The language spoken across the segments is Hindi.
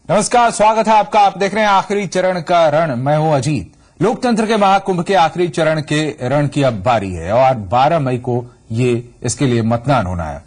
नमस्कार, स्वागत है आपका। आप देख रहे हैं आखिरी चरण का रण। मैं हूं अजीत। लोकतंत्र के महाकुंभ के आखिरी चरण के रण की अब बारी है और 12 मई को इसके लिए मतदान होना है।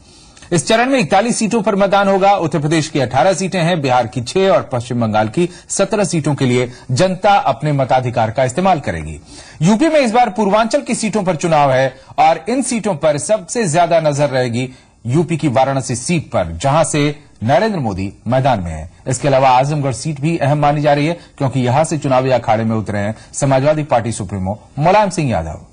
इस चरण में 41 सीटों पर मतदान होगा। उत्तर प्रदेश की 18 सीटें हैं, बिहार की 6 और पश्चिम बंगाल की 17 सीटों के लिए जनता अपने मताधिकार का इस्तेमाल करेगी। यूपी में इस बार पूर्वांचल की सीटों पर चुनाव है और इन सीटों पर सबसे ज्यादा नजर रहेगी यूपी की वाराणसी सीट पर, जहां से नरेंद्र मोदी मैदान में है। इसके अलावा आजमगढ़ सीट भी अहम मानी जा रही है, क्योंकि यहां से चुनावी अखाड़े में उतरे हैं समाजवादी पार्टी सुप्रीमो मुलायम सिंह यादव।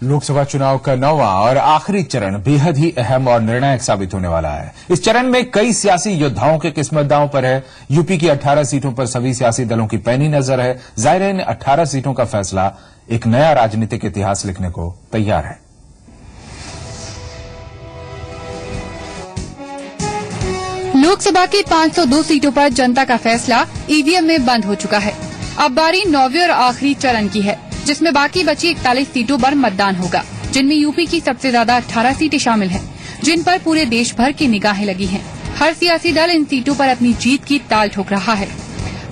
लोकसभा चुनाव का 9वां और आखिरी चरण बेहद ही अहम और निर्णायक साबित होने वाला है। इस चरण में कई सियासी योद्धाओं के किस्मत दांव पर है। यूपी की 18 सीटों पर सभी सियासी दलों की पैनी नजर है। जाहिर है इन 18 सीटों का फैसला एक नया राजनीतिक इतिहास लिखने को तैयार है। लोकसभा की 502 सीटों पर जनता का फैसला ईवीएम में बंद हो चुका है। अब बारी 9वें और आखिरी चरण की है, जिसमें बाकी बची 41 सीटों पर मतदान होगा, जिनमें यूपी की सबसे ज्यादा 18 सीटें शामिल हैं, जिन पर पूरे देश भर की निगाहें लगी हैं। हर सियासी दल इन सीटों पर अपनी जीत की ताल ठोक रहा है।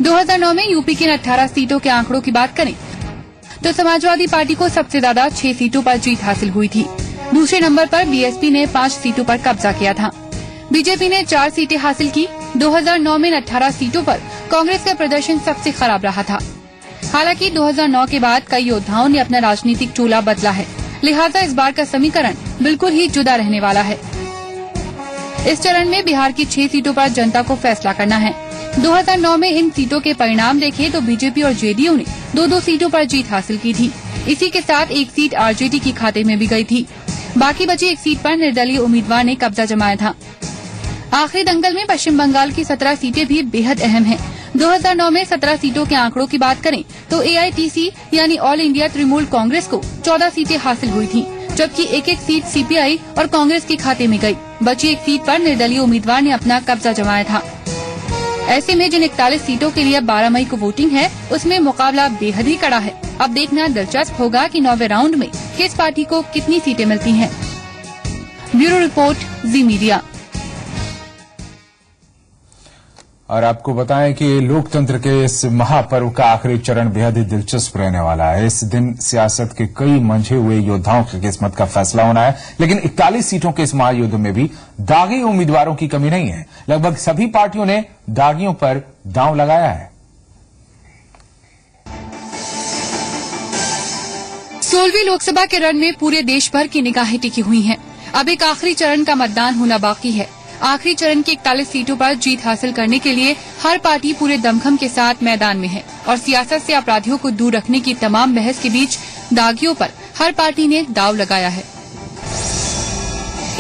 2009 में यूपी की 18 सीटों के आंकड़ों की बात करें तो समाजवादी पार्टी को सबसे ज्यादा 6 सीटों पर जीत हासिल हुई थी। दूसरे नंबर पर बीएसपी ने 5 सीटों पर कब्जा किया था। बीजेपी ने 4 सीटें हासिल की। 2009 में 18 सीटों पर कांग्रेस का प्रदर्शन सबसे खराब रहा था। हालांकि 2009 के बाद कई योद्धाओं ने अपना राजनीतिक चोला बदला है, लिहाजा इस बार का समीकरण बिल्कुल ही जुदा रहने वाला है। इस चरण में बिहार की 6 सीटों पर जनता को फैसला करना है। 2009 में इन सीटों के परिणाम देखें तो बीजेपी और जेडीयू ने 2-2 सीटों पर जीत हासिल की थी। इसी के साथ एक सीट आरजेडी की खाते में भी गई थी। बाकी बची एक सीट पर निर्दलीय उम्मीदवार ने कब्जा जमाया था। आखिरी दंगल में पश्चिम बंगाल की 17 सीटें भी बेहद अहम हैं। 2009 में 17 सीटों के आंकड़ों की बात करें तो एआईटीसी यानी ऑल इंडिया तृणमूल कांग्रेस को 14 सीटें हासिल हुई थीं, जबकि एक सीट सीपीआई और कांग्रेस के खाते में गई। बची एक सीट पर निर्दलीय उम्मीदवार ने अपना कब्जा जमाया था। ऐसे में जिन 41 सीटों के लिए 12 मई को वोटिंग है, उसमें मुकाबला बेहद ही कड़ा है। अब देखना दिलचस्प होगा कि 9वें राउंड में किस पार्टी को कितनी सीटें मिलती हैं। ब्यूरो रिपोर्ट, जी मीडिया। और आपको बताएं कि लोकतंत्र के इस महापर्व का आखिरी चरण बेहद ही दिलचस्प रहने वाला है। इस दिन सियासत के कई मंझे हुए योद्धाओं की किस्मत का फैसला होना है, लेकिन 41 सीटों के इस महायुद्ध में भी दागी उम्मीदवारों की कमी नहीं है। लगभग सभी पार्टियों ने दागियों पर दांव लगाया है। 16वीं लोकसभा के रण में पूरे देश भर की निगाहें टिकी हुई हैं। अब एक आखिरी चरण का मतदान होना बाकी है। आखिरी चरण की 41 सीटों पर जीत हासिल करने के लिए हर पार्टी पूरे दमखम के साथ मैदान में है और सियासत से अपराधियों को दूर रखने की तमाम बहस के बीच दागियों पर हर पार्टी ने दांव लगाया है।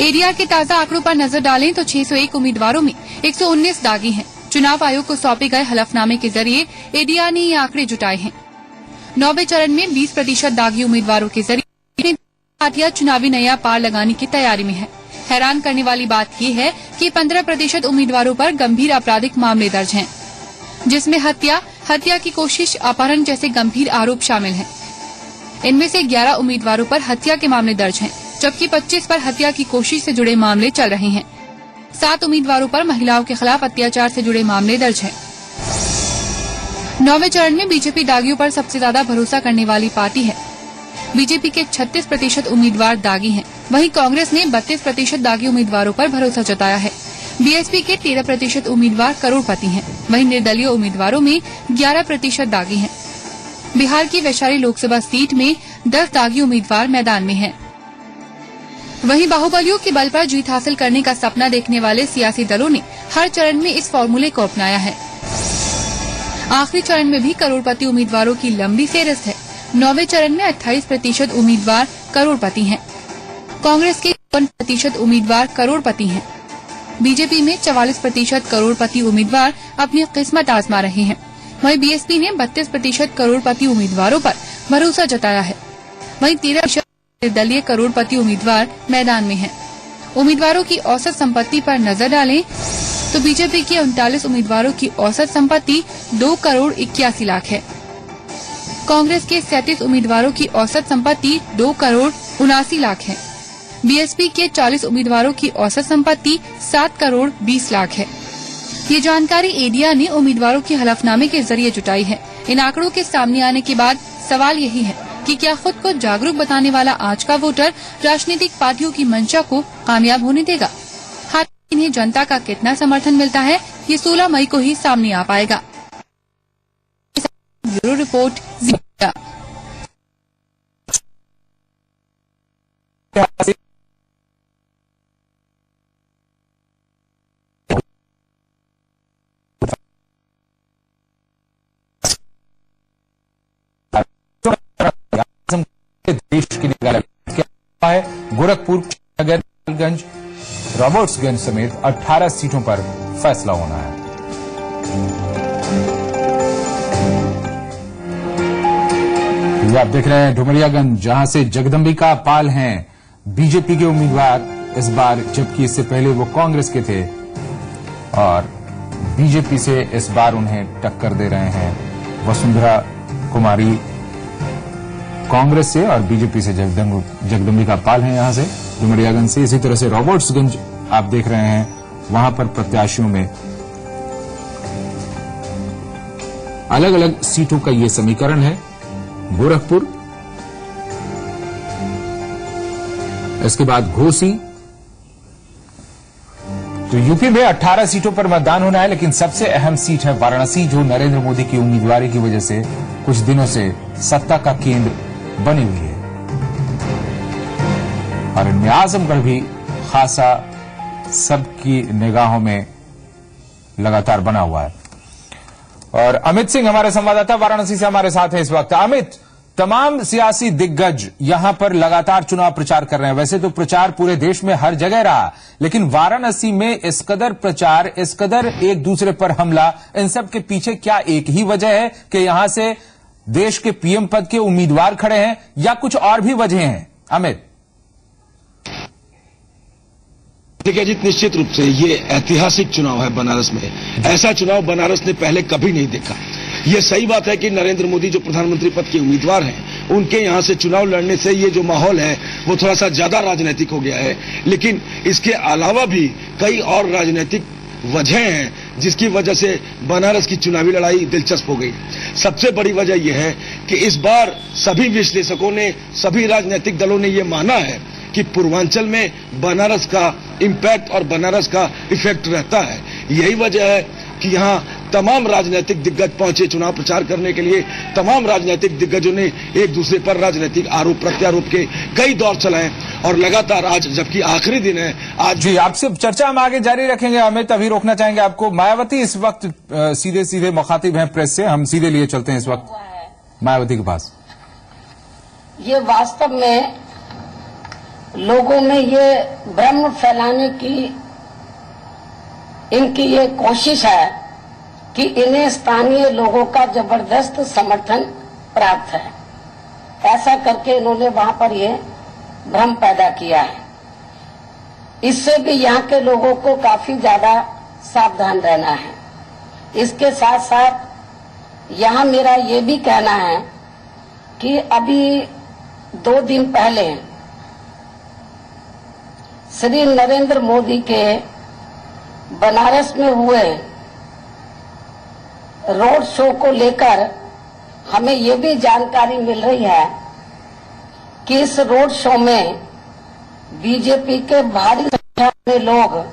एडीआर के ताजा आंकड़ों पर नजर डालें तो 601 उम्मीदवारों में 119 दागी हैं। चुनाव आयोग को सौंपे गए हलफनामे के जरिए एडीआर ने ये आंकड़े जुटाए हैं। 9वें चरण में 20% दागी उम्मीदवारों के जरिए पार्टियां चुनावी नया पार लगाने की तैयारी में है। हैरान करने वाली बात यह है कि 15% उम्मीदवारों पर गंभीर आपराधिक मामले दर्ज हैं, जिसमें हत्या की कोशिश, अपहरण जैसे गंभीर आरोप शामिल हैं। इनमें से 11 उम्मीदवारों पर हत्या के मामले दर्ज हैं, जबकि 25 पर हत्या की कोशिश से जुड़े मामले चल रहे हैं। 7 उम्मीदवारों पर महिलाओं के खिलाफ अत्याचार से जुड़े मामले दर्ज हैं। 9वें चरण में बीजेपी दागियों पर सबसे ज्यादा भरोसा करने वाली पार्टी है। बीजेपी के 36% उम्मीदवार दागी हैं, वहीं कांग्रेस ने 32% दागी उम्मीदवारों पर भरोसा जताया है। बीएसपी के 13% उम्मीदवार करोड़पति हैं, वहीं निर्दलीय उम्मीदवारों में 11% दागी हैं। बिहार की वैशाली लोकसभा सीट में 10 दागी उम्मीदवार मैदान में हैं। वहीं बाहुबलियों के बल पर जीत हासिल करने का सपना देखने वाले सियासी दलों ने हर चरण में इस फॉर्मूले को अपनाया है। आखिरी चरण में भी करोड़पति उम्मीदवारों की लंबी फेहरिस्त है। 9वें चरण में 28% उम्मीदवार करोड़पति हैं। कांग्रेस के 52% उम्मीदवार करोड़पति हैं। बीजेपी में 44% करोड़पति उम्मीदवार अपनी किस्मत आजमा रहे हैं। वहीं बीएसपी ने 32% करोड़पति उम्मीदवारों पर भरोसा जताया है। वहीं 13% निर्दलीय करोड़पति उम्मीदवार मैदान में हैं। उम्मीदवारों की औसत संपत्ति पर नजर डालें तो बीजेपी के 39 उम्मीदवारों की औसत संपत्ति 2 करोड़ 81 लाख है। कांग्रेस के 37 उम्मीदवारों की औसत संपत्ति 2 करोड़ 79 लाख है। बीएसपी के 40 उम्मीदवारों की औसत संपत्ति 7 करोड़ 20 लाख है। ये जानकारी एडिया ने उम्मीदवारों के हलफनामे के जरिए जुटाई है। इन आंकड़ों के सामने आने के बाद सवाल यही है कि क्या खुद को जागरूक बताने वाला आज का वोटर राजनीतिक पार्टियों की मंशा को कामयाब होने देगा? हालांकि इन्हें जनता का कितना समर्थन मिलता है ये 16 मई को ही सामने आ पाएगा। ब्यूरो रिपोर्ट ज़ीरा। देश की निगाह है। गोरखपुर, नगरगंज, रॉबर्ट्सगंज समेत 18 सीटों पर फैसला होना है। ये आप देख रहे हैं डुमरियागंज, जहां से जगदम्बिका पाल हैं बीजेपी के उम्मीदवार इस बार, जबकि इससे पहले वो कांग्रेस के थे और बीजेपी से इस बार उन्हें टक्कर दे रहे हैं वसुंधरा कुमारी कांग्रेस से और बीजेपी से जगदम्बिका पाल हैं यहां से डुमरियागंज से। इसी तरह से रॉबर्ट्सगंज आप देख रहे हैं, वहां पर प्रत्याशियों में अलग अलग सीटों का ये समीकरण है। गोरखपुर, इसके बाद घोसी। तो यूपी में 18 सीटों पर मतदान होना है, लेकिन सबसे अहम सीट है वाराणसी, जो नरेंद्र मोदी की उम्मीदवारी की वजह से कुछ दिनों से सत्ता का केंद्र बनी हुई है। और इनमें आजमगढ़ भी खासा सबकी निगाहों में लगातार बना हुआ है। और अमित सिंह हमारे संवाददाता वाराणसी से हमारे साथ हैं इस वक्त। अमित, तमाम सियासी दिग्गज यहां पर लगातार चुनाव प्रचार कर रहे हैं। वैसे तो प्रचार पूरे देश में हर जगह रहा, लेकिन वाराणसी में इस कदर प्रचार, इस कदर एक दूसरे पर हमला, इन सब के पीछे क्या एक ही वजह है कि यहां से देश के पीएम पद के उम्मीदवार खड़े हैं या कुछ और भी वजह हैं? अमित, देखिए अजीत, निश्चित रूप से ये ऐतिहासिक चुनाव है बनारस में। ऐसा चुनाव बनारस ने पहले कभी नहीं देखा। ये सही बात है कि नरेंद्र मोदी जो प्रधानमंत्री पद के उम्मीदवार हैं, उनके यहां से चुनाव लड़ने से ये जो माहौल है वो थोड़ा सा ज्यादा राजनीतिक हो गया है। लेकिन इसके अलावा भी कई और राजनीतिक वजह हैं जिसकी वजह से बनारस की चुनावी लड़ाई दिलचस्प हो गई। सबसे बड़ी वजह यह है कि इस बार सभी विश्लेषकों ने, सभी राजनीतिक दलों ने यह माना है कि पूर्वांचल में बनारस का इंपैक्ट और बनारस का इफेक्ट रहता है। यही वजह है कि यहां तमाम राजनीतिक दिग्गज पहुंचे चुनाव प्रचार करने के लिए। तमाम राजनीतिक दिग्गजों ने एक दूसरे पर राजनीतिक आरोप प्रत्यारोप के कई दौर चलाए और लगातार आज, जबकि आखिरी दिन है आज। जी, आपसे चर्चा हम आगे जारी रखेंगे। अमित, अभी रोकना चाहेंगे आपको। मायावती इस वक्त सीधे सीधे मुखातिब हैं प्रेस से, हम सीधे लिए चलते हैं इस वक्त मायावती के पास। ये वास्तव में लोगों में ये भ्रम फैलाने की इनकी ये कोशिश है कि इन्हें स्थानीय लोगों का जबरदस्त समर्थन प्राप्त है। ऐसा करके इन्होंने वहां पर ये भ्रम पैदा किया है। इससे भी यहाँ के लोगों को काफी ज्यादा सावधान रहना है। इसके साथ साथ यहाँ मेरा ये भी कहना है कि अभी 2 दिन पहले श्री नरेंद्र मोदी के बनारस में हुए रोड शो को लेकर हमें ये भी जानकारी मिल रही है कि इस रोड शो में बीजेपी के भारी संख्या में लोग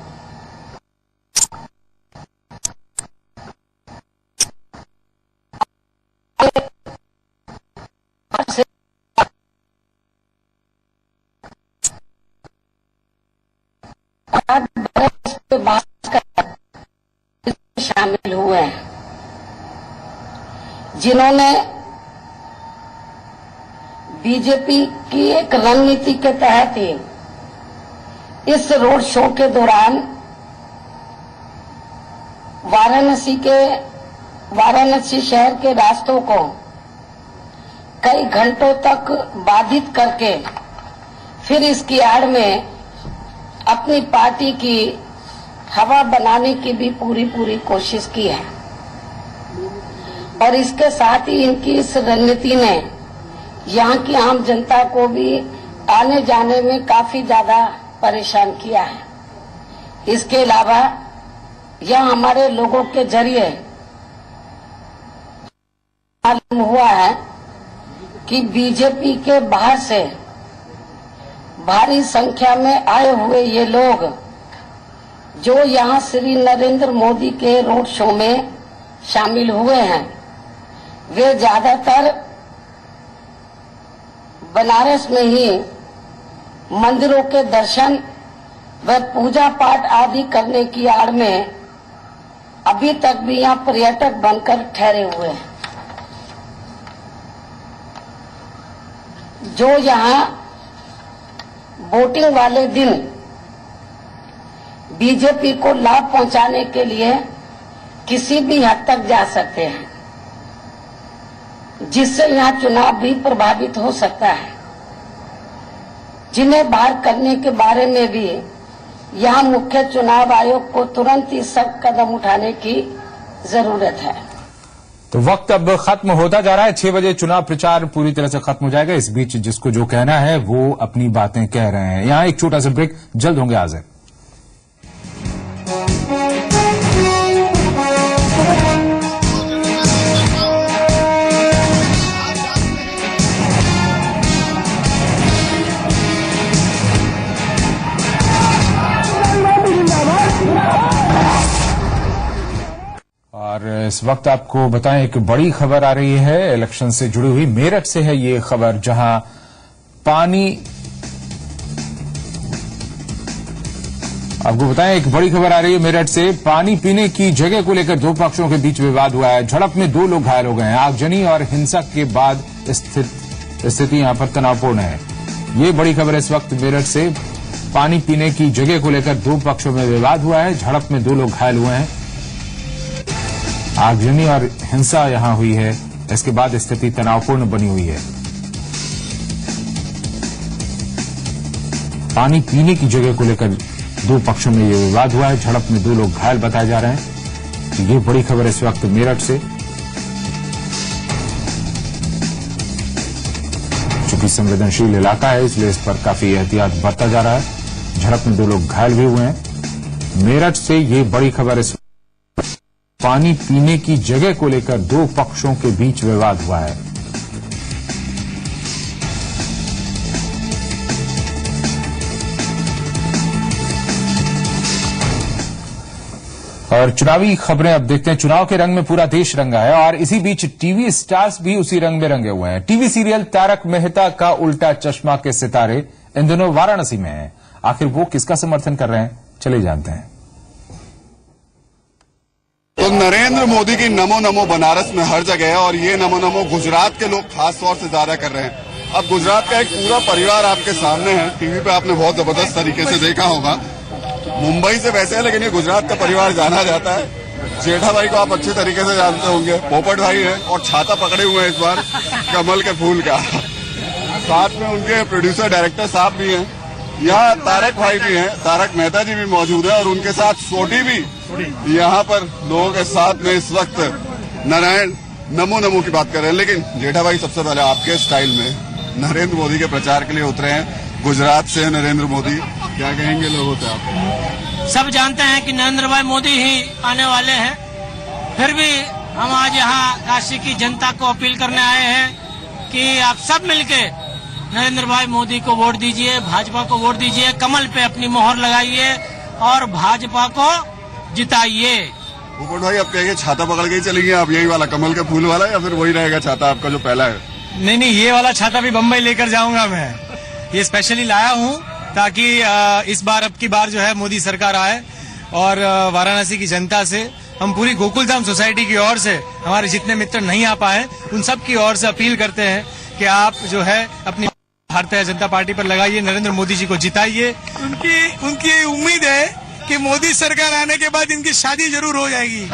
शामिल हुए हैं, जिन्होंने बीजेपी की एक रणनीति के तहत ही इस रोड शो के दौरान वाराणसी शहर के रास्तों को कई घंटों तक बाधित करके फिर इसकी आड़ में अपनी पार्टी की हवा बनाने की भी पूरी कोशिश की है और इसके साथ ही इनकी इस रणनीति ने यहाँ की आम जनता को भी आने जाने में काफी ज्यादा परेशान किया है। इसके अलावा यह हमारे लोगों के जरिए मालूम हुआ है कि बीजेपी के बाहर से भारी संख्या में आए हुए ये लोग जो यहाँ श्री नरेंद्र मोदी के रोड शो में शामिल हुए हैं, वे ज्यादातर बनारस में ही मंदिरों के दर्शन व पूजा पाठ आदि करने की आड़ में अभी तक भी यहाँ पर्यटक बनकर ठहरे हुए हैं। जो यहाँ वोटिंग वाले दिन बीजेपी को लाभ पहुंचाने के लिए किसी भी हद तक जा सकते हैं, जिससे यहाँ चुनाव भी प्रभावित हो सकता है, जिन्हें बाहर करने के बारे में भी यहाँ मुख्य चुनाव आयोग को तुरंत ही सख्त कदम उठाने की जरूरत है। तो वक्त अब खत्म होता जा रहा है। 6 बजे चुनाव प्रचार पूरी तरह से खत्म हो जाएगा। इस बीच जिसको जो कहना है वो अपनी बातें कह रहे हैं। यहाँ एक छोटा सा ब्रेक, जल्द होंगे हाजिर। और इस वक्त आपको बताएं, एक बड़ी खबर आ रही है इलेक्शन से जुड़ी हुई। मेरठ से है ये खबर, जहां आपको बताएं, एक बड़ी खबर आ रही है मेरठ से। पानी पीने की जगह को लेकर दो पक्षों के बीच विवाद हुआ है। झड़प में 2 लोग घायल हो गए हैं। आगजनी और हिंसा के बाद स्थिति यहां पर तनावपूर्ण है। ये बड़ी खबर इस वक्त मेरठ से। पानी पीने की जगह को लेकर 2 पक्षों में विवाद हुआ है। झड़प में 2 लोग घायल हुए हैं। आगजनी और हिंसा यहां हुई है। इसके बाद स्थिति तनावपूर्ण बनी हुई है। पानी पीने की जगह को लेकर 2 पक्षों में यह विवाद हुआ है। झड़प में 2 लोग घायल बताए जा रहे हैं। तो ये बड़ी खबर इस वक्त मेरठ से। चूंकि संवेदनशील इलाका है, इसलिए इस पर काफी एहतियात बरता जा रहा है। झड़प में 2 लोग घायल भी हुए हैं। मेरठ से ये बड़ी खबर इस पानी पीने की जगह को लेकर 2 पक्षों के बीच विवाद हुआ है। और चुनावी खबरें अब देखते हैं। चुनाव के रंग में पूरा देश रंगा है और इसी बीच टीवी स्टार्स भी उसी रंग में रंगे हुए हैं। टीवी सीरियल तारक मेहता का उल्टा चश्मा के सितारे इन दिनों वाराणसी में हैं। आखिर वो किसका समर्थन कर रहे हैं, चलिए जानते हैं। तो नरेंद्र मोदी की नमो नमो बनारस में हर जगह है और ये नमो नमो गुजरात के लोग खास तौर से ज्यादा कर रहे हैं। अब गुजरात का एक पूरा परिवार आपके सामने है। टीवी पे आपने बहुत जबरदस्त तरीके से देखा होगा। मुंबई से वैसे है, लेकिन ये गुजरात का परिवार जाना जाता है। जेठा भाई को आप अच्छे तरीके से जानते होंगे। पोपट भाई है और छाता पकड़े हुए हैं इस बार कमल के फूल का। साथ में उनके प्रोड्यूसर डायरेक्टर साहब भी हैं। यहाँ तारक भाई भी हैं, तारक मेहता जी भी मौजूद है और उनके साथ सोटी भी यहाँ पर लोगों के साथ में इस वक्त नारायण नमो नमो की बात कर रहे हैं। लेकिन जेठा भाई सबसे पहले आपके स्टाइल में नरेंद्र मोदी के प्रचार के लिए उतरे हैं। गुजरात से नरेंद्र मोदी, क्या कहेंगे लोगों से आप? सब जानते हैं कि नरेंद्र भाई मोदी ही आने वाले हैं। फिर भी हम आज यहाँ काशी की जनता को अपील करने आए हैं कि आप सब मिलके नरेंद्र भाई मोदी को वोट दीजिए, भाजपा को वोट दीजिए, कमल पे अपनी मोहर लगाइए और भाजपा को जिताइए। पोपट भाई, अब कहेंगे छाता पकड़ के ही चलेंगे आप, यही वाला कमल के फूल वाला, या फिर वही रहेगा छाता आपका जो पहला है? नहीं, ये वाला छाता भी बम्बई लेकर जाऊंगा मैं। ये स्पेशली लाया हूँ ताकि इस बार अब की बार जो है मोदी सरकार आए और वाराणसी की जनता से हम पूरी गोकुलधाम सोसाइटी की ओर से, हमारे जितने मित्र नहीं आ पाए उन सब की ओर से अपील करते हैं कि आप जो है अपनी भारतीय जनता पार्टी पर लगाइए, नरेंद्र मोदी जी को जिताइए। उनकी उम्मीद है कि मोदी सरकार आने के बाद इनकी शादी जरूर हो जाएगी।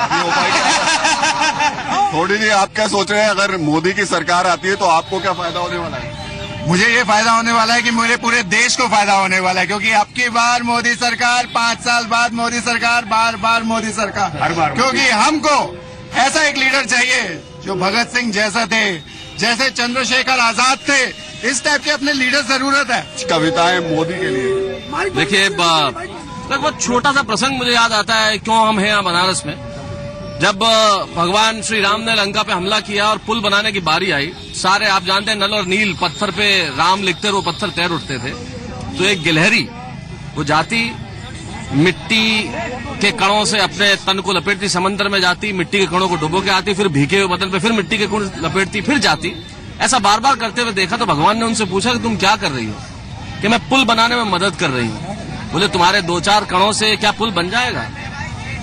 थोड़ी जी, आप क्या सोच रहे हैं, अगर मोदी की सरकार आती है तो आपको क्या फायदा होने वाला है? मुझे ये फायदा होने वाला है कि मेरे पूरे देश को फायदा होने वाला है, क्योंकि अब की बार मोदी सरकार, 5 साल बाद मोदी सरकार, बार बार मोदी सरकार, हर बार, क्योंकि हमको ऐसा एक लीडर चाहिए जो भगत सिंह जैसा थे, जैसे चंद्रशेखर आजाद थे, इस टाइप के अपने लीडर जरूरत है। कविताएं मोदी के लिए। देखिए, बहुत छोटा सा प्रसंग मुझे याद आता है, क्यों हम हैं यहाँ बनारस में। जब भगवान श्री राम ने लंका पे हमला किया और पुल बनाने की बारी आई, सारे आप जानते हैं नल और नील पत्थर पे राम लिखते और वो पत्थर तैर उठते थे, तो एक गिलहरी वो जाती, मिट्टी के कणों से अपने तन को लपेटती, समंदर में जाती, मिट्टी के कणों को डुबो के आती, फिर भीगे हुए बदन पे फिर मिट्टी के कण लपेटती, फिर जाती। ऐसा बार बार करते हुए देखा तो भगवान ने उनसे पूछा कि तुम क्या कर रही हो? कि मैं पुल बनाने में मदद कर रही हूँ। बोले तुम्हारे 2-4 कणों से क्या पुल बन जाएगा?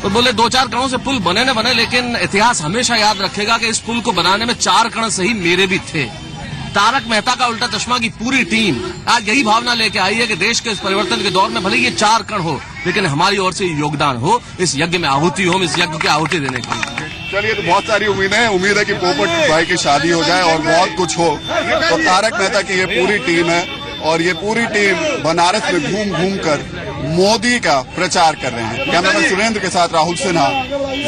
तो बोले 2-4 कणों से पुल बने न बने, लेकिन इतिहास हमेशा याद रखेगा कि इस पुल को बनाने में 4 कण सही मेरे भी थे। तारक मेहता का उल्टा चश्मा की पूरी टीम आज यही भावना लेके आई है कि देश के इस परिवर्तन के दौर में भले ये 4 कण हो, लेकिन हमारी ओर से योगदान हो, इस यज्ञ में आहुति हो, इस यज्ञ की आहुति देने के लिए। चलिए, तो बहुत सारी उम्मीदें हैं। उम्मीद है कि पोपट भाई की शादी हो जाए और बहुत कुछ हो। तो तारक मेहता की ये पूरी टीम है और ये पूरी टीम बनारस में घूम घूम कर मोदी का प्रचार कर रहे हैं। कैमरामैन सुरेंद्र के साथ राहुल सिन्हा,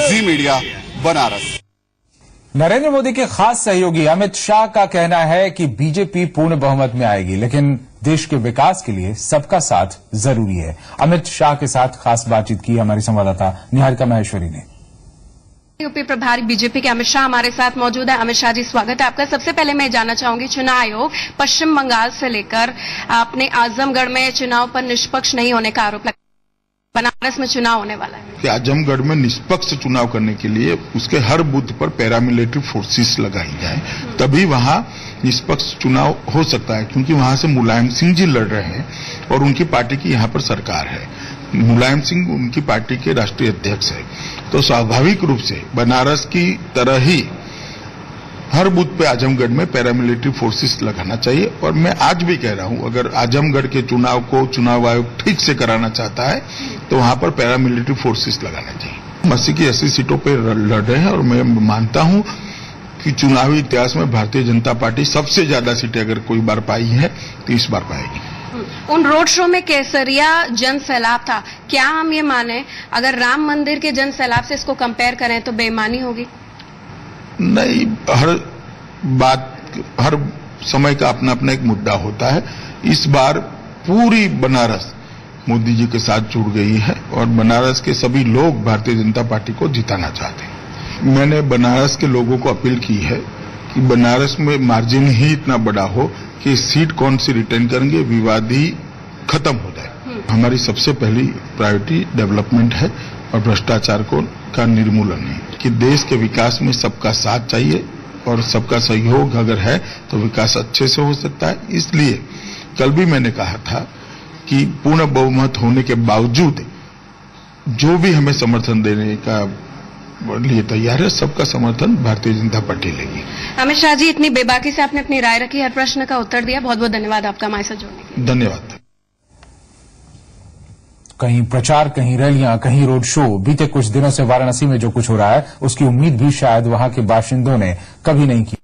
जी मीडिया, बनारस। नरेंद्र मोदी के खास सहयोगी अमित शाह का कहना है कि बीजेपी पूर्ण बहुमत में आएगी, लेकिन देश के विकास के लिए सबका साथ जरूरी है। अमित शाह के साथ खास बातचीत की हमारी संवाददाता निहारिका माहेश्वरी ने। यूपी प्रभारी बीजेपी के अमित शाह हमारे साथ मौजूद है। अमित शाह जी, स्वागत है आपका। सबसे पहले मैं जानना चाहूंगी, चुनाव आयोग पश्चिम बंगाल से लेकर आपने आजमगढ़ में चुनाव पर निष्पक्ष नहीं होने का आरोप लगाया, बनारस में चुनाव होने वाला है कि आजमगढ़ में निष्पक्ष चुनाव करने के लिए उसके हर बूथ पर पैरामिलिट्री फोर्सेस लगाई जाए, तभी वहां निष्पक्ष चुनाव हो सकता है, क्योंकि वहां से मुलायम सिंह जी लड़ रहे हैं और उनकी पार्टी की यहां पर सरकार है। मुलायम सिंह उनकी पार्टी के राष्ट्रीय अध्यक्ष है, तो स्वाभाविक रूप से बनारस की तरह ही हर बूथ पे आजमगढ़ में पैरामिलिट्री फोर्सेस लगाना चाहिए। और मैं आज भी कह रहा हूं, अगर आजमगढ़ के चुनाव को चुनाव आयोग ठीक से कराना चाहता है तो वहां पर पैरामिलिट्री फोर्सेस लगाना चाहिए। 80 की 80 सीटों पे लड़ रहे हैं और मैं मानता हूं कि चुनावी इतिहास में भारतीय जनता पार्टी सबसे ज्यादा सीटें अगर कोई बार पाई है तो इस बार पाएगी। उन रोड शो में केसरिया जन सैलाब था, क्या हम ये माने अगर राम मंदिर के जन सैलाब से इसको कंपेयर करें तो बेईमानी होगी? नहीं, हर समय का अपना अपना एक मुद्दा होता है। इस बार पूरी बनारस मोदी जी के साथ जुड़ गई है और बनारस के सभी लोग भारतीय जनता पार्टी को जिताना चाहते हैं। मैंने बनारस के लोगों को अपील की है कि बनारस में मार्जिन ही इतना बड़ा हो कि सीट कौन सी रिटेन करेंगे, विवाद ही खत्म हो जाए। हमारी सबसे पहली प्रायोरिटी डेवलपमेंट है और भ्रष्टाचार का निर्मूलन है कि देश के विकास में सबका साथ चाहिए और सबका सहयोग अगर है तो विकास अच्छे से हो सकता है। इसलिए कल भी मैंने कहा था कि पूर्ण बहुमत होने के बावजूद जो भी हमें समर्थन देने का लिए तैयार है, सबका समर्थन भारतीय जनता पार्टी लेगी। अमित शाह जी, इतनी बेबाकी से आपने अपनी राय रखी, हर प्रश्न का उत्तर दिया, बहुत बहुत धन्यवाद आपका हमारे साथ जुड़ने के लिए। धन्यवाद। कहीं प्रचार, कहीं रैलियां, कहीं रोड शो। बीते कुछ दिनों से वाराणसी में जो कुछ हो रहा है उसकी उम्मीद भी शायद वहां के बाशिंदों ने कभी नहीं की।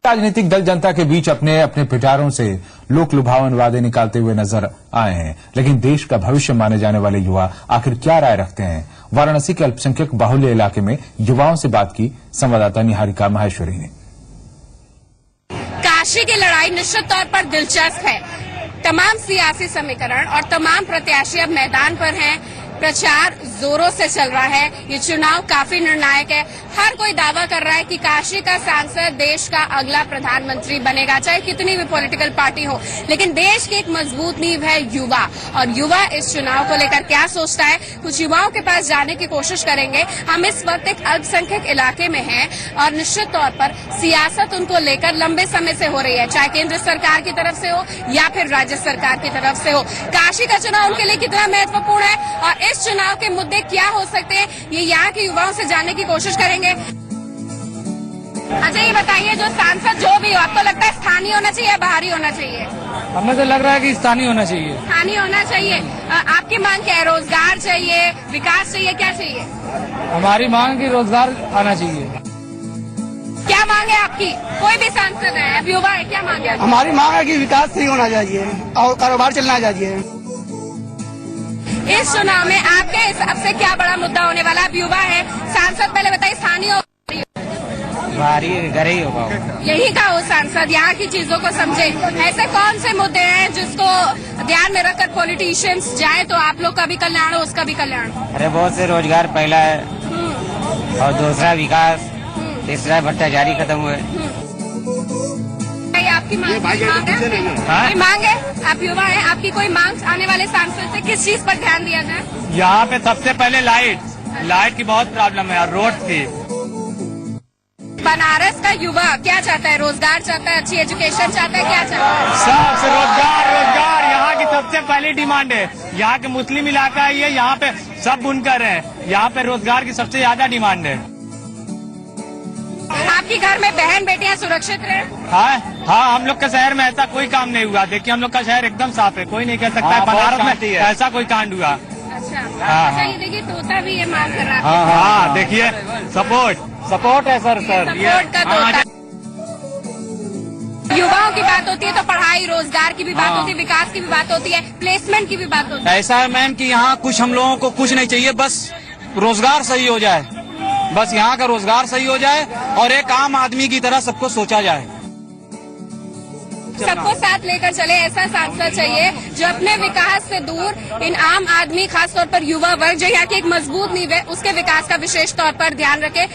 राजनीतिक दल जनता के बीच अपने अपने पिटारों से लोक लुभावन वादे निकालते हुए नजर आए हैं, लेकिन देश का भविष्य माने जाने वाले युवा आखिर क्या राय रखते हैं? वाराणसी के अल्पसंख्यक बाहुल्य इलाके में युवाओं से बात की संवाददाता निहारिका माहेश्वरी ने। काशी की लड़ाई निश्चित तौर पर दिलचस्प है। तमाम सियासी समीकरण और तमाम प्रत्याशी अब मैदान पर हैं। प्रचार जोरों से चल रहा है। ये चुनाव काफी निर्णायक है। हर कोई दावा कर रहा है कि काशी का सांसद देश का अगला प्रधानमंत्री बनेगा, चाहे कितनी भी पॉलिटिकल पार्टी हो। लेकिन देश की एक मजबूत नींव है युवा, और युवा इस चुनाव को लेकर क्या सोचता है, कुछ युवाओं के पास जाने की कोशिश करेंगे। हम इस वक्त एक अल्पसंख्यक इलाके में हैं और निश्चित तौर पर सियासत उनको लेकर लंबे समय से हो रही है, चाहे केंद्र सरकार की तरफ से हो या फिर राज्य सरकार की तरफ से हो। काशी का चुनाव उनके लिए कितना महत्वपूर्ण है और इस चुनाव के मुद्दे क्या हो सकते हैं, ये यहाँ के युवाओं से जानने की कोशिश करेंगे। अच्छा, ये बताइए, जो सांसद जो भी हो, आपको लगता है स्थानीय होना चाहिए या बाहरी होना चाहिए? हमें तो लग रहा है कि स्थानीय होना चाहिए। स्थानीय होना चाहिए। आपकी मांग क्या है? रोजगार चाहिए, विकास चाहिए, क्या चाहिए? हमारी मांग की रोजगार आना चाहिए। क्या क्या मांगे आपकी? कोई भी सांसद है, अब युवा है, क्या मांगे? हमारी मांग है कि विकास सही होना चाहिए और कारोबार चलना चाहिए। इस चुनाव में आपके हिसाब से क्या बड़ा मुद्दा होने वाला? आप युवा है, सांसद पहले बताइए, स्थानीय भारी घर ही होगा, यही का हो सांसद, यहाँ की चीजों को समझे। ऐसे कौन से मुद्दे हैं जिसको ध्यान में रखकर पॉलिटिशियंस जाए तो आप लोग का भी कल्याण हो, उसका भी कल्याण? अरे बहुत से रोजगार पहला है और दूसरा विकास, तीसरा भ्रष्टाचारी खत्म हुए। आपकी मांग है, आप युवा हैं, आपकी कोई मांग आने वाले सांसद से किस चीज पर ध्यान दिया जाए? यहाँ पे सबसे पहले लाइट की बहुत प्रॉब्लम है और रोड की। बनारस का युवा क्या चाहता है? रोजगार चाहता है, अच्छी एजुकेशन चाहता है, क्या चाहता है? सबसे रोजगार यहाँ की सबसे पहली डिमांड है। यहाँ के मुस्लिम इलाका है ये, यहाँ पे सब बुनकर है, यहाँ पे रोजगार की सबसे ज्यादा डिमांड है। आपके घर में बहन बेटियां सुरक्षित रहे? हाँ, हम लोग के शहर में ऐसा कोई काम नहीं हुआ। देखिए हम लोग का शहर एकदम साफ है, कोई नहीं कह सकता है बनारस में ऐसा कोई कांड हुआ। अच्छा, ये देखिए तोता भी ये मांग कर रहा है। हाँ, देखिए सपोर्ट है सर सपोर्ट का तोता। युवाओं की बात होती है तो पढ़ाई रोजगार की भी बात होती है, विकास की भी बात होती है, प्लेसमेंट की भी बात होती है। ऐसा है मैम कि यहाँ कुछ हम लोगों को कुछ नहीं चाहिए, बस रोजगार सही हो जाए, बस यहाँ का रोजगार सही हो जाए और एक आम आदमी की तरह सबको सोचा जाए। सबको साथ लेकर चले, ऐसा सांसद चाहिए जो अपने विकास से दूर इन आम आदमी, खासतौर पर युवा वर्ग जो यहाँ की एक मजबूत नींव है, उसके विकास का विशेष तौर पर ध्यान रखे।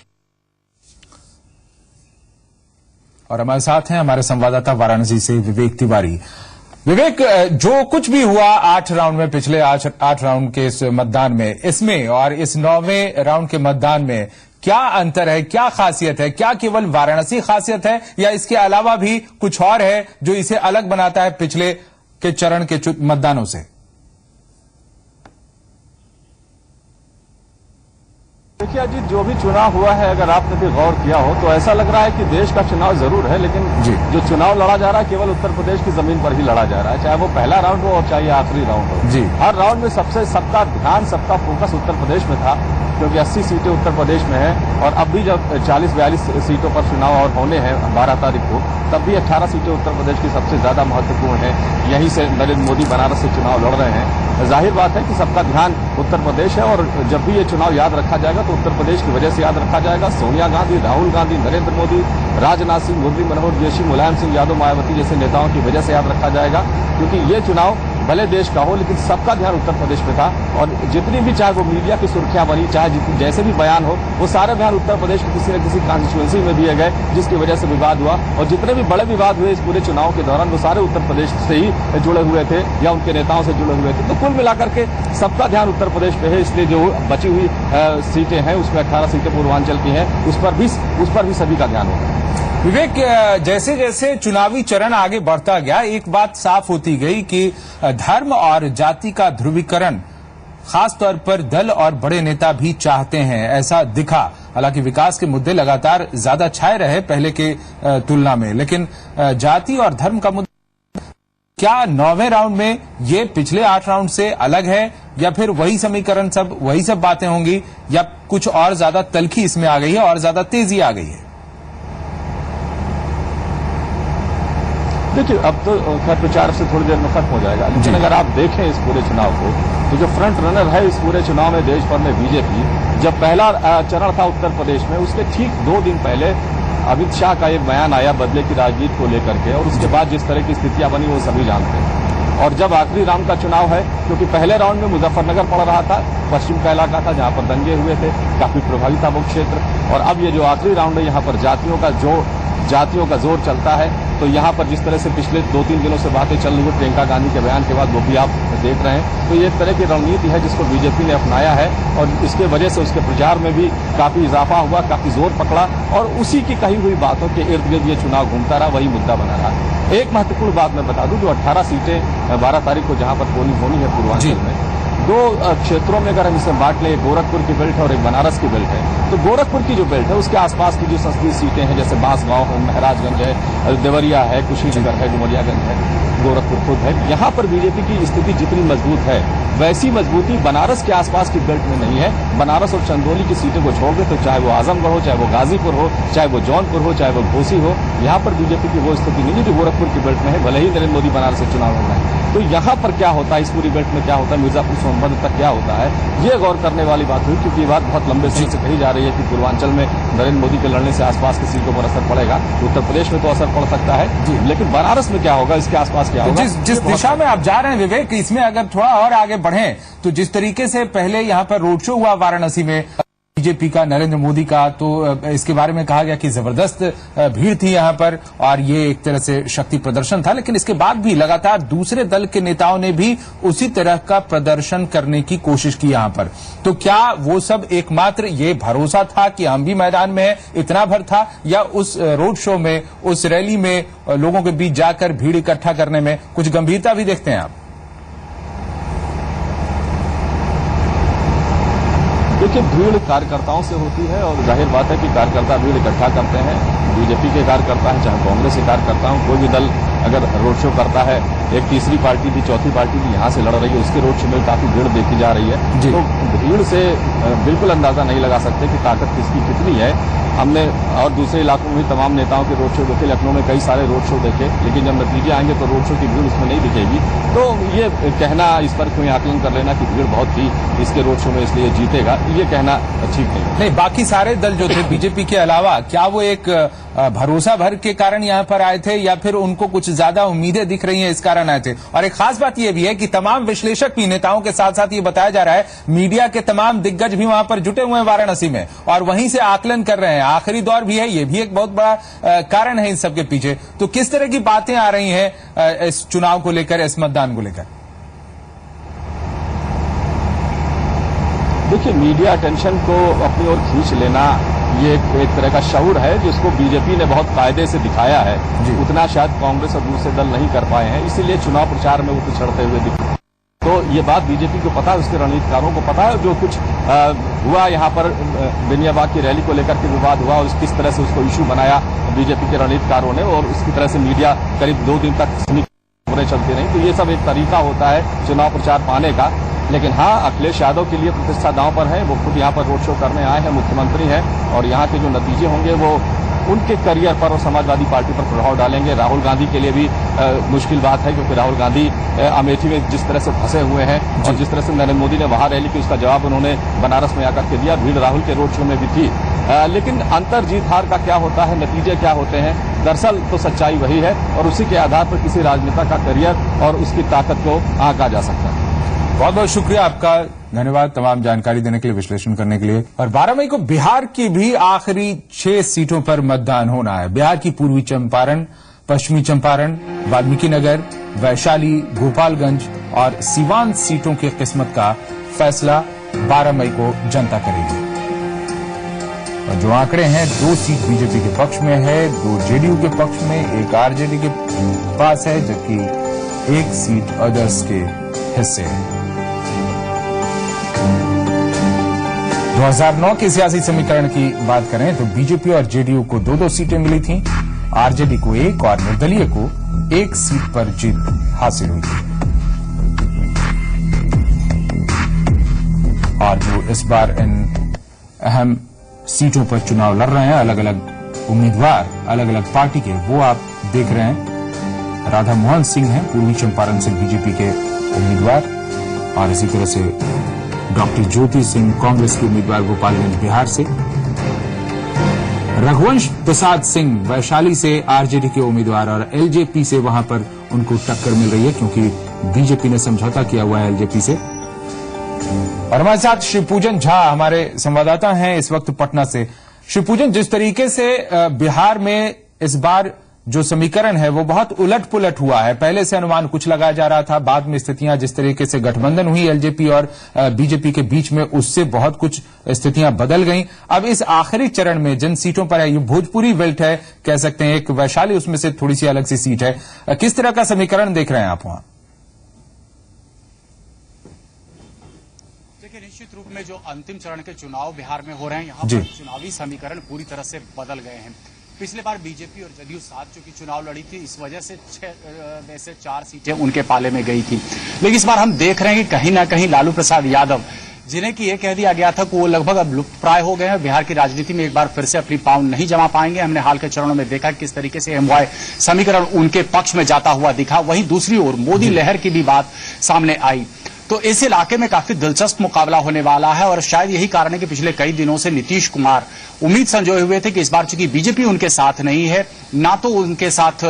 और हमारे साथ हैं हमारे संवाददाता वाराणसी से विवेक तिवारी। विवेक, जो कुछ भी हुआ 8 राउंड में, पिछले 8 राउंड के इस मतदान में, इसमें और इस 9वें राउंड के मतदान में क्या अंतर है, क्या खासियत है? क्या केवल वाराणसी खासियत है या इसके अलावा भी कुछ और है जो इसे अलग बनाता है पिछले के चरण के मतदानों से? देखिए अजीत, जो भी चुनाव हुआ है, अगर आपने भी गौर किया हो तो ऐसा लग रहा है कि देश का चुनाव जरूर है, लेकिन जो चुनाव लड़ा जा रहा है केवल उत्तर प्रदेश की जमीन पर ही लड़ा जा रहा है, चाहे वो पहला राउंड हो और चाहे आखिरी राउंड हो। हर राउंड में सबका ध्यान, सबका फोकस उत्तर प्रदेश में था, क्योंकि 80 सीटें उत्तर प्रदेश में हैं और अब भी जब 40-42 सीटों पर चुनाव और होने हैं 12 तारीख को, तब भी 18 सीटें उत्तर प्रदेश की सबसे ज्यादा महत्वपूर्ण हैं। यहीं से नरेंद्र मोदी बनारस से चुनाव लड़ रहे हैं। जाहिर बात है कि सबका ध्यान उत्तर प्रदेश है और जब भी ये चुनाव याद रखा जाएगा तो उत्तर प्रदेश की वजह से याद रखा जाएगा। सोनिया गांधी, राहुल गांधी, नरेंद्र मोदी, राजनाथ सिंह, मुरली मनोहर जोशी, मुलायम सिंह यादव, मायावती जैसे नेताओं की वजह से याद रखा जाएगा, क्योंकि ये चुनाव भले देश का हो लेकिन सबका ध्यान उत्तर प्रदेश में था। और जितनी भी, चाहे वो मीडिया की सुर्खियां बनी, चाहे जैसे भी बयान हो, वो सारे बयान उत्तर प्रदेश के किसी न किसी कॉन्स्टिट्यूएंसी में दिए गए, जिसकी वजह से विवाद हुआ। और जितने भी बड़े विवाद हुए इस पूरे चुनाव के दौरान, वो सारे उत्तर प्रदेश से ही जुड़े हुए थे या उनके नेताओं से जुड़े हुए थे। तो कुल मिलाकर के सबका ध्यान उत्तर प्रदेश पे है, इसलिए जो बची हुई सीटें हैं उसमें 18 सीटें पूर्वांचल की हैं, उस पर भी सभी का ध्यान होगा। विवेक, जैसे जैसे चुनावी चरण आगे बढ़ता गया, एक बात साफ होती गई कि धर्म और जाति का ध्रुवीकरण खासतौर पर दल और बड़े नेता भी चाहते हैं, ऐसा दिखा। हालांकि विकास के मुद्दे लगातार ज्यादा छाए रहे पहले के तुलना में, लेकिन जाति और धर्म का मुद्दा क्या 9वें राउंड में ये पिछले 8 राउंड से अलग है, या फिर वही समीकरण, वही सब बातें होंगी, या कुछ और ज्यादा तल्खी इसमें आ गई है और ज्यादा तेजी आ गई है? देखिए, अब तो खैर प्रचार से थोड़ी देर में खत्म हो जाएगा, लेकिन अगर आप देखें इस पूरे चुनाव को, तो जो फ्रंट रनर है इस पूरे चुनाव में देश भर में बीजेपी, जब पहला चरण था उत्तर प्रदेश में, उसके ठीक 2 दिन पहले अमित शाह का एक बयान आया बदले की राजनीति को लेकर के, और उसके बाद जिस तरह की स्थितियां बनी वो सभी जानते हैं। और जब आखिरी राउंड का चुनाव है, क्योंकि पहले राउंड में मुजफ्फरनगर पड़ रहा था, पश्चिम का इलाका था जहां पर दंगे हुए थे, काफी प्रभावित था वो क्षेत्र, और अब ये जो आखिरी राउंड है यहाँ पर जातियों का जोर चलता है। तो यहाँ पर जिस तरह से पिछले 2-3 दिनों से बातें चल रही है प्रियंका गांधी के बयान के बाद, वो भी आप देख रहे हैं, तो ये एक तरह की रणनीति है जिसको बीजेपी ने अपनाया है, और इसके वजह से उसके प्रचार में भी काफी इजाफा हुआ, काफी जोर पकड़ा, और उसी की कही हुई बातों के इर्द गिर्द ये चुनाव घूमता रहा, वही मुद्दा बना रहा। एक महत्वपूर्ण बात मैं बता दूं, जो 18 सीटें 12 तारीख को जहां पर पोलिंग होनी है पूर्वांचल में, दो क्षेत्रों में अगर हम इसे बांट लें, गोरखपुर की बेल्ट है और एक बनारस की बेल्ट है, तो गोरखपुर की जो बेल्ट है उसके आसपास की जो संसदीय सीटें हैं, जैसे बांसगांव है, महाराजगंज है, देवरिया है, कुशीनगर है, डुमरियागंज है, गोरखपुर खुद है, यहाँ पर बीजेपी की स्थिति जितनी मजबूत है वैसी मजबूती बनारस के आसपास की बेल्ट में नहीं है। बनारस और चंदौली की सीटों को छोड़ दे तो चाहे वो आजमगढ़ हो, चाहे वो गाजीपुर हो, चाहे वो जौनपुर हो, चाहे वो घोसी हो, यहाँ पर बीजेपी की वो स्थिति नहीं है जो गोरखपुर की बेल्ट में है। भले ही नरेंद्र मोदी बनारस से चुनाव हो रहा है, तो यहाँ पर क्या होता है, इस पूरी बेल्ट में क्या होता है, मिर्जापुर सोनभद्र तक क्या होता है, ये गौर करने वाली बात हुई, क्योंकि ये बात बहुत लंबे समय से कही जा रही है कि पूर्वांचल में नरेंद्र मोदी के लड़ने से आसपास की सीटों पर असर पड़ेगा। उत्तर प्रदेश में तो असर पड़ सकता है, लेकिन बनारस में क्या होगा, इसके आसपास क्या होगा। जिस दिशा में आप जा रहे हैं विवेक, इसमें अगर थोड़ा और आगे बढ़ें तो जिस तरीके से पहले यहाँ पर रोड शो हुआ वाराणसी में बीजेपी का, नरेंद्र मोदी का, तो इसके बारे में कहा गया कि जबरदस्त भीड़ थी यहाँ पर और ये एक तरह से शक्ति प्रदर्शन था, लेकिन इसके बाद भी लगातार दूसरे दल के नेताओं ने भी उसी तरह का प्रदर्शन करने की कोशिश की यहाँ पर। तो क्या वो सब एकमात्र ये भरोसा था कि हम भी मैदान में हैं, इतना भर था, या उस रोड शो में, उस रैली में लोगों के बीच जाकर भीड़ इकट्ठा करने में कुछ गंभीरता भी देखते हैं आप? देखिए, भीड़ कार्यकर्ताओं से होती है और जाहिर बात है कि कार्यकर्ता भीड़ इकट्ठा करते हैं। बीजेपी के कार्यकर्ता हैं, चाहे कांग्रेस के कार्यकर्ता हों, कोई भी दल अगर रोड शो करता है, एक तीसरी पार्टी थी, चौथी पार्टी भी यहाँ से लड़ रही है, उसके रोड शो में काफी भीड़ देखी जा रही है, तो भीड़ से बिल्कुल अंदाजा नहीं लगा सकते कि ताकत किसकी कितनी है। हमने और दूसरे इलाकों में भी तमाम नेताओं के रोड शो देखे, लखनऊ में कई सारे रोड शो देखे, लेकिन जब नतीजे आएंगे तो रोड शो की भीड़ उसमें नहीं दिखेगी। तो ये कहना, इस पर कोई आकलन कर लेना कि भीड़ बहुत थी इसके रोड शो में इसलिए जीतेगा, ये कहना ठीक नहीं। बाकी सारे दल जो थे बीजेपी के अलावा, क्या वो एक भरोसा भर के कारण यहाँ पर आए थे या फिर उनको कुछ ज्यादा उम्मीदें दिख रही हैं इस कारण आए थे? और एक खास बात यह भी है कि तमाम विश्लेषक भी नेताओं के साथ साथ ये बताया जा रहा है, मीडिया के तमाम दिग्गज भी वहां पर जुटे हुए हैं वाराणसी में और वहीं से आकलन कर रहे हैं। आखिरी दौर भी है, ये भी एक बहुत बड़ा कारण है इन सबके पीछे। तो किस तरह की बातें आ रही हैं इस चुनाव को लेकर, इस मतदान को लेकर? देखिए, मीडिया अटेंशन को अपनी ओर खींच लेना ये एक तरह का शऊर है जिसको बीजेपी ने बहुत कायदे से दिखाया है, उतना शायद कांग्रेस और दूसरे दल नहीं कर पाए हैं, इसीलिए चुनाव प्रचार में वो पिछड़ते हुए दिखे। तो ये बात बीजेपी को पता है, उसके रणनीतिकारों को पता है। जो कुछ हुआ यहाँ पर बेनियाबाग की रैली को लेकर के विवाद हुआ और किस तरह से उसको इशू बनाया बीजेपी के रणनीतिकारों ने, और उसकी तरह से मीडिया करीब 2 दिन तक खबरें चलती रही। तो ये सब एक तरीका होता है चुनाव प्रचार पाने का। लेकिन हाँ, अखिलेश यादव के लिए प्रतिष्ठा दांव पर है, वो खुद यहाँ पर रोड शो करने आए हैं, मुख्यमंत्री हैं, और यहाँ के जो नतीजे होंगे वो उनके करियर पर और समाजवादी पार्टी पर प्रभाव डालेंगे। राहुल गांधी के लिए भी मुश्किल बात है, क्योंकि राहुल गांधी अमेठी में जिस तरह से फंसे हुए हैं और जिस तरह से नरेंद्र मोदी ने वहां रैली की, उसका जवाब उन्होंने बनारस में आकर के दिया। भीड़ राहुल के रोड शो में भी थी, लेकिन अंतर जीत हार का क्या होता है, नतीजे क्या होते हैं, दरअसल तो सच्चाई वही है और उसी के आधार पर किसी राजनेता का करियर और उसकी ताकत को आंका जा सकता है। बहुत बहुत शुक्रिया आपका, धन्यवाद तमाम जानकारी देने के लिए, विश्लेषण करने के लिए। और 12 मई को बिहार की भी आखिरी 6 सीटों पर मतदान होना है। बिहार की पूर्वी चंपारण, पश्चिमी चंपारण, वाल्मीकि नगर, वैशाली, गोपालगंज और सीवान सीटों की किस्मत का फैसला 12 मई को जनता करेगी। और जो आंकड़े हैं, 2 सीट बीजेपी के पक्ष में है, 2 जेडीयू के पक्ष में, 1 आरजेडी के पास है, जबकि 1 सीट अदर्स के हिस्से है। 2009 के सियासी समीकरण की बात करें तो बीजेपी और जेडीयू को 2-2 सीटें मिली थीं, आरजेडी को 1 और निर्दलीय को 1 सीट पर जीत हासिल हुई थी। और जो इस बार इन अहम सीटों पर चुनाव लड़ रहे हैं, अलग अलग उम्मीदवार, अलग अलग पार्टी के, वो आप देख रहे हैं। राधा मोहन सिंह हैं पूर्वी चंपारण से बीजेपी के उम्मीदवार, और इसी तरह से डॉक्टर ज्योति सिंह कांग्रेस के उम्मीदवार गोपालगंज बिहार से, रघुवंश प्रसाद सिंह वैशाली से आरजेडी के उम्मीदवार, और एलजेपी से वहां पर उनको टक्कर मिल रही है क्योंकि बीजेपी ने समझौता किया हुआ है एलजेपी से। और हमारे साथ शिवपूजन झा हमारे संवाददाता हैं इस वक्त पटना से। शिवपूजन, जिस तरीके से बिहार में इस बार जो समीकरण है वो बहुत उलट पुलट हुआ है, पहले से अनुमान कुछ लगाया जा रहा था, बाद में स्थितियां जिस तरीके से गठबंधन हुई एलजेपी और बीजेपी के बीच में, उससे बहुत कुछ स्थितियां बदल गईं। अब इस आखिरी चरण में जिन सीटों पर है, ये भोजपुरी बेल्ट है कह सकते हैं, एक वैशाली उसमें से थोड़ी सी अलग सी सीट है, किस तरह का समीकरण देख रहे हैं आप वहां? देखिए, निश्चित रूप में जो अंतिम चरण के चुनाव बिहार में हो रहे हैं, यहाँ पर चुनावी समीकरण पूरी तरह से बदल गए हैं। पिछले बार बीजेपी और जदयू साथ चुकी चुनाव लड़ी थी, इस वजह से 6 में से 4 सीटें उनके पाले में गई थी। लेकिन इस बार हम देख रहे हैं कि कहीं ना कहीं लालू प्रसाद यादव, जिन्हें कि ये कह दिया गया था कि वो लगभग अब लुप्त प्राय हो गए हैं, बिहार की राजनीति में एक बार फिर से अपनी पांव नहीं जमा पाएंगे। हमने हाल के चरणों में देखा किस तरीके से एमवाई समीकरण उनके पक्ष में जाता हुआ दिखा। वहीं दूसरी ओर मोदी लहर की भी बात सामने आई। तो इस इलाके में काफी दिलचस्प मुकाबला होने वाला है और शायद यही कारण है कि पिछले कई दिनों से नीतीश कुमार उम्मीद संजोए हुए थे कि इस बार चूंकि बीजेपी उनके साथ नहीं है, ना तो उनके साथ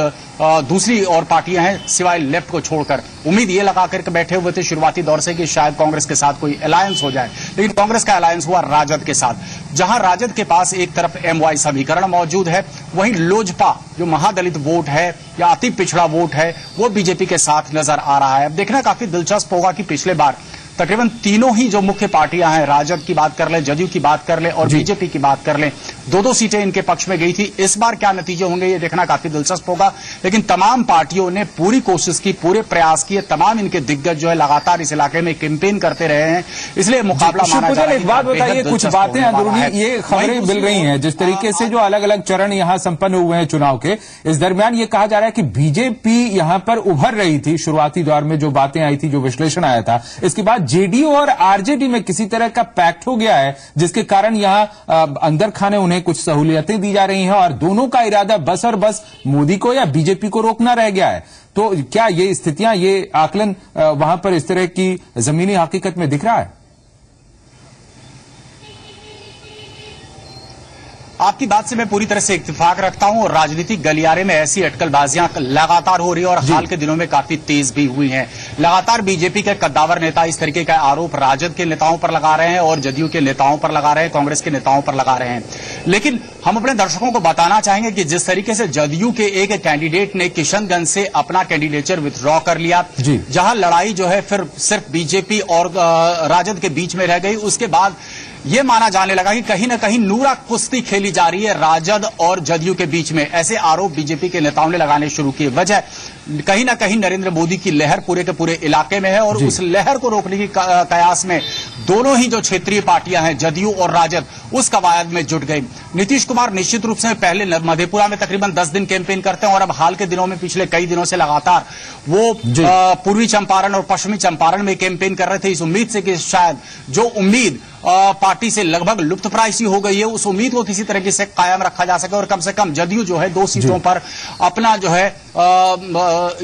दूसरी और पार्टियां हैं सिवाय लेफ्ट को छोड़कर, उम्मीद ये लगा करके बैठे हुए थे शुरुआती दौर से कि शायद कांग्रेस के साथ कोई अलायंस हो जाए। लेकिन कांग्रेस का अलायंस हुआ राजद के साथ। जहां राजद के पास एक तरफ एमवाई समीकरण मौजूद है, वहीं लोजपा जो महादलित वोट है या अति पिछड़ा वोट है, वो बीजेपी के साथ नजर आ रहा है। अब देखना काफी दिलचस्प होगा कि पिछले बार तकरीबन तीनों ही जो मुख्य पार्टियां हैं, राजद की बात कर ले, जदयू की बात कर ले और बीजेपी की बात कर ले, 2-2 सीटें इनके पक्ष में गई थी। इस बार क्या नतीजे होंगे ये देखना काफी दिलचस्प होगा। लेकिन तमाम पार्टियों ने पूरी कोशिश की, पूरे प्रयास किए, तमाम इनके दिग्गज जो है लगातार इस इलाके में कैंपेन करते रहे हैं, इसलिए मुकाबला माना जा रहा है। एक बात बताइए, कुछ बातें अंदरूनी ये खबरें मिल रही हैं जिस तरीके से जो अलग अलग चरण यहां संपन्न हुए हैं चुनाव के, इस दरमियान ये कहा जा रहा है कि बीजेपी यहां पर उभर रही थी शुरुआती दौर में, जो बातें आई थी, जो विश्लेषण आया था, इसके बाद जेडीयू और आरजेडी में किसी तरह का पैक्ट हो गया है, जिसके कारण यहां अंदर खाने उन्हें कुछ सहूलियतें दी जा रही हैं और दोनों का इरादा बस और बस मोदी को या बीजेपी को रोकना रह गया है। तो क्या ये स्थितियां, ये आकलन वहां पर इस तरह की जमीनी हकीकत में दिख रहा है? आपकी बात से मैं पूरी तरह से इत्तेफाक रखता हूं और राजनीतिक गलियारे में ऐसी अटकलबाजियां लगातार हो रही है और हाल के दिनों में काफी तेज भी हुई हैं। लगातार बीजेपी के कद्दावर नेता इस तरीके का आरोप राजद के नेताओं पर लगा रहे हैं और जदयू के नेताओं पर लगा रहे हैं, कांग्रेस के नेताओं पर लगा रहे हैं। लेकिन हम अपने दर्शकों को बताना चाहेंगे कि जिस तरीके से जदयू के एक कैंडिडेट ने किशनगंज से अपना कैंडिडेचर विथड्रॉ कर लिया, जहां लड़ाई जो है फिर सिर्फ बीजेपी और राजद के बीच में रह गई, उसके बाद ये माना जाने लगा कि कहीं ना कहीं नूरा कुश्ती खेली जा रही है राजद और जदयू के बीच में। ऐसे आरोप बीजेपी के नेताओं ने लगाने शुरू किए। वजह कहीं ना कहीं नरेंद्र मोदी की लहर पूरे के पूरे इलाके में है और उस लहर को रोकने की कयास में दोनों ही जो क्षेत्रीय पार्टियां हैं, जदयू और राजद, उस कवायद में जुट गई। नीतीश कुमार निश्चित रूप से पहले मधेपुरा में तकरीबन 10 दिन कैंपेन करते हैं और अब हाल के दिनों में पिछले कई दिनों से लगातार वो पूर्वी चंपारण और पश्चिमी चंपारण में कैंपेन कर रहे थे, इस उम्मीद से कि शायद जो उम्मीद पार्टी से लगभग लुप्तप्राय सी हो गई है, उस उम्मीद को किसी तरीके से कायम रखा जा सके और कम से कम जदयू जो है 2 सीटों पर अपना जो है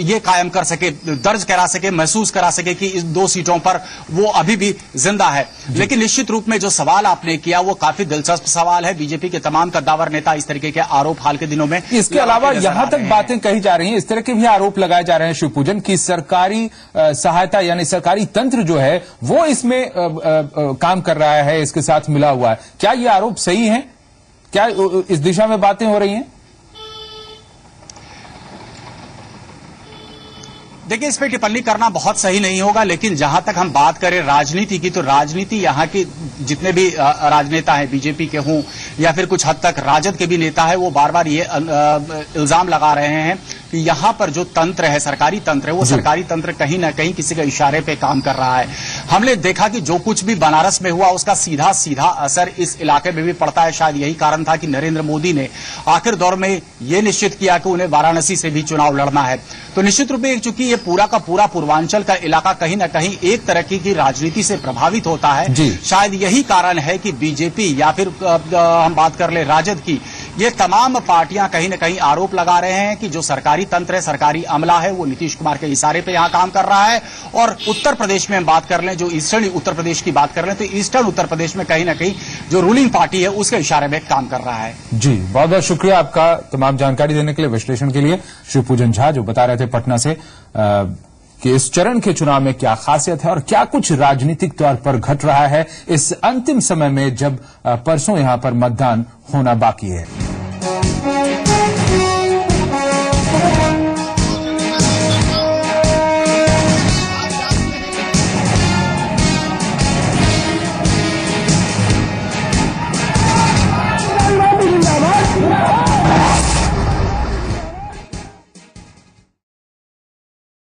ये कायम कर सके, दर्ज करा सके, महसूस करा सके कि इस 2 सीटों पर वो अभी भी जिंदा है। लेकिन निश्चित रूप में जो सवाल आपने किया वो काफी दिलचस्प सवाल है। बीजेपी के तमाम कद्दावर नेता इस तरीके के आरोप हाल के दिनों में, इसके अलावा यहां तक बातें कही जा रही हैं, इस तरह के भी आरोप लगाए जा रहे हैं शिवपूजन की सरकारी सहायता यानी सरकारी तंत्र जो है वो इसमें काम कर रहा है, इसके साथ मिला हुआ है। क्या ये आरोप सही है? क्या इस दिशा में बातें हो रही हैं? देखिए, इस पर टिप्पणी करना बहुत सही नहीं होगा, लेकिन जहां तक हम बात करें राजनीति की, तो राजनीति यहाँ के जितने भी राजनेता हैं, बीजेपी के हों या फिर कुछ हद तक राजद के भी नेता है, वो बार बार ये इल्जाम लगा रहे हैं कि यहाँ पर जो तंत्र है, सरकारी तंत्र है, वो सरकारी तंत्र कहीं ना कहीं किसी के इशारे पे काम कर रहा है। हमने देखा कि जो कुछ भी बनारस में हुआ उसका सीधा सीधा असर इस इलाके में भी पड़ता है। शायद यही कारण था कि नरेंद्र मोदी ने आखिर दौर में ये निश्चित किया कि उन्हें वाराणसी से भी चुनाव लड़ना है। तो निश्चित रूप से चूंकि ये पूरा का पूरा पूर्वांचल का इलाका कहीं ना कहीं एक तरह की राजनीति से प्रभावित होता है, शायद यही कारण है कि बीजेपी या फिर हम बात कर ले राजद की, ये तमाम पार्टियां कहीं ना कहीं आरोप लगा रहे हैं कि जो सरकारी तंत्र है, सरकारी अमला है, वो नीतीश कुमार के इशारे पे यहां काम कर रहा है। और उत्तर प्रदेश में हम बात कर लें, जो ईस्टर्न उत्तर प्रदेश की बात कर लें, तो ईस्टर्न उत्तर प्रदेश में कहीं ना कहीं जो रूलिंग पार्टी है उसके इशारे में काम कर रहा है। जी, बहुत बहुत शुक्रिया आपका तमाम जानकारी देने के लिए, विश्लेषण के लिए। शिवपूजन झा जो बता रहे थे पटना से कि इस चरण के चुनाव में क्या खासियत है और क्या कुछ राजनीतिक तौर पर घट रहा है इस अंतिम समय में, जब परसों यहां पर मतदान होना बाकी है।